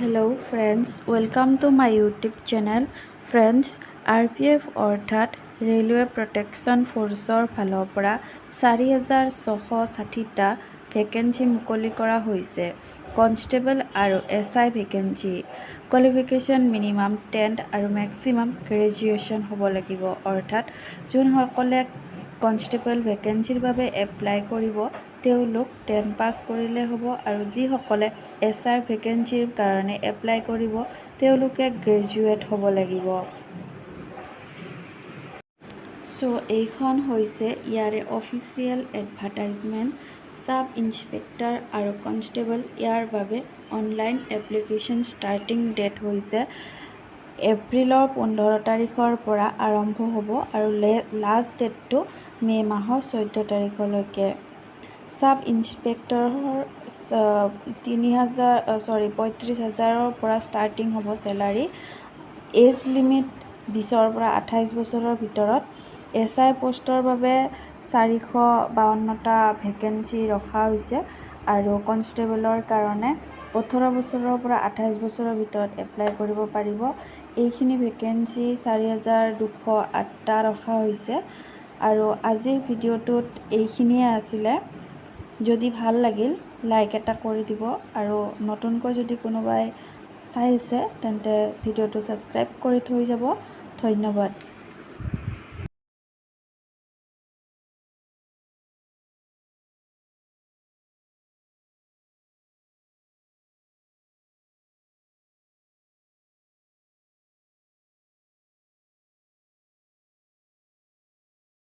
Hello friends, welcome to my YouTube channel. Friends, RPF অৰ্থাৎ railway protection ফ'ৰ্চৰ ফালৰ পৰা 4,660টা vacancy মুকলি কৰা হৈছে। কনষ্টেবল আৰু SI vacancy. Qualification minimum 10th আৰু মেক্সিমাম গ্ৰেজুৱেশ্যন হ'ব লাগিব। অৰ্থাৎ যোনসকলে কনষ্টেবল ভেকেঞ্চিৰ বাবে এপ্লাই কৰিব তেওঁলোক 10 পাছ কৰিলে হ'ব আৰু যিসকলে SI ভেকেঞ্চিৰ কাৰণে এপ্লাই কৰিব তেওঁলোকে গ্ৰেজুৱেট হ'ব লাগিব। এইখন হৈছে ইয়াৰে অফিচিয়েল এডভাৰটাইজমেণ্ট। সাব ইন্সপেক্টৰ আৰু কনষ্টেবল ইয়াৰ বাবে অনলাইন এপ্লিকেশ্যন ষ্টাৰ্টিং ডেট হৈছে এপ্ৰিলৰ 15 তাৰিখৰ পৰা আৰম্ভ হ'ব আৰু লাষ্ট ডেটটো মে' মাহৰ 14 তাৰিখলৈকে। সাব ইন্সপেক্টৰৰ 35,000ৰ পৰা ষ্টাৰ্টিং হ'ব চেলাৰী। এজ লিমিট 20ৰ পৰা 28 বছৰৰ ভিতৰত। SI পোষ্টৰ বাবে 452টা ভেকেঞ্চি ৰখা হৈছে আৰু কনষ্টেবলৰ কাৰণে 18 বছৰৰ পৰা 28 বছৰৰ ভিতৰত এপ্লাই কৰিব পাৰিব। এইখিনি ভেকেঞ্চি 4,208টা ৰখা হৈছে আৰু আজিৰ ভিডিঅ'টোত এইখিনিয়ে আছিলে। যদি ভাল লাগিল লাইক এটা কৰি দিব আৰু নতুনকৈ যদি কোনোবাই চাই আছে তেন্তে ভিডিঅ'টো ছাবস্ক্ৰাইব কৰি থৈ যাব। ধন্যবাদ।